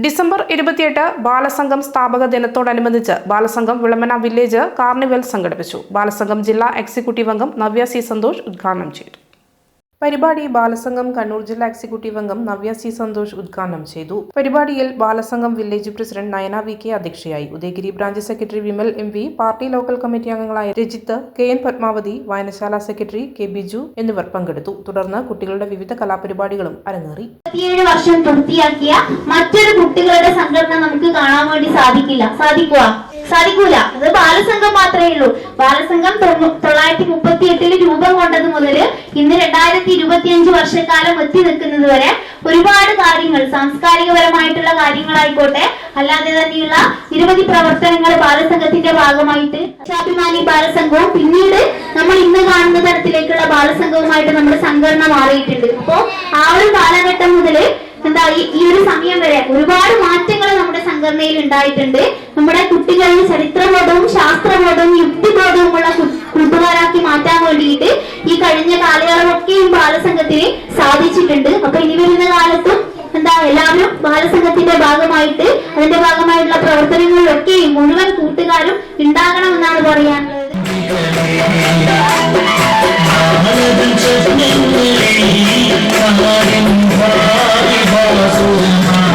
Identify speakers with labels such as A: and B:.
A: December 28 Balasangham സ്ഥാപക ദിനത്തോടനുബന്ധിച്ച് Balasangham Vilamana village carnival സംഘടിപ്പിച്ചു. ബാലസംഘം ജില്ലാ എക്സിക്യൂട്ടീവ് അംഗം നവ്യ സി സന്തോഷ് ഉദ്ഘാടനം ചെയ്തു. പരിപാടി ബാലസംഘം കണ്ണൂർ ജില്ലാ എക്സിക്യൂട്ടീവ് അംഗം നവ്യ സി സന്തോഷ് ഉദ്ഘാടനം ചെയ്തു. പരിപാടിയിൽ Balasangham village president Nayana V K അധ്യക്ഷയായി. Udayagiri branch secretary Vimal M V, party local committee അംഗങ്ങളായ രജിത്ത്, കെ എൻ പത്മാവതി, വായനശാല സെക്രട്ടറി കെ ബിജു എന്നിവർ പങ്കെടുത്തു. തുടർന്ന് കുട്ടികളുടെ വിവിധ കലാപരിപാടികളും അരങ്ങേറി.
B: 27 വർഷം പൂർത്തിയാക്കിയ മറ്റൊരു കുട്ടികളുടെ സംഘടന നമുക്ക് കാണാൻ വേണ്ടി സാധിക്കൂല. അത് ബാലസംഘം മാത്രമേ ഉള്ളൂ. ബാലസംഘം 1938 രൂപം കൊണ്ടത് മുതൽ ഇന്ന് 2025 വർഷക്കാലം എത്തി നിൽക്കുന്നത് വരെ ഒരുപാട് കാര്യങ്ങൾ, സാംസ്കാരികപരമായിട്ടുള്ള കാര്യങ്ങളായിക്കോട്ടെ, അല്ലാതെ തന്നെയുള്ള നിരവധി പ്രവർത്തനങ്ങൾ ബാലസംഘത്തിന്റെ ഭാഗമായിട്ട് ദേശാഭിമാനി ബാലസംഘവും പിന്നീട് നമ്മൾ ഇന്ന് കാണുന്ന തരത്തിലേക്കുള്ള ബാലസംഘവുമായിട്ട് നമ്മുടെ സംഘടന മാറിയിട്ടുണ്ട്. അപ്പോ ആ ഒരു കാലഘട്ടം മുതൽ ഈ ഒരു സമയം വരെ ഒരുപാട് മാറ്റങ്ങൾ നമ്മുടെ സംഘടനയിൽ ഉണ്ടായിട്ടുണ്ട്. നമ്മുടെ കുട്ടികളിൽ ചരിത്രബോധവും ശാസ്ത്രബോധവും യുക്തിബോധവുമുള്ള കൂട്ടുകാരാക്കി മാറ്റാൻ വേണ്ടിയിട്ട് ഈ കഴിഞ്ഞ കാലയളവൊക്കെയും ബാലസംഘത്തിന് സാധിച്ചിട്ടുണ്ട്. അപ്പൊ ഇനി വരുന്ന കാലത്തും എല്ലാവരും ബാലസംഘത്തിന്റെ ഭാഗമായിട്ട് അതിന്റെ ഭാഗമായിട്ടുള്ള പ്രവർത്തനങ്ങളിലൊക്കെയും മുഴുവൻ കൂട്ടുകാരും ഉണ്ടാകണമെന്നാണ് പറയാനുള്ളത്.
C: Hallelujah.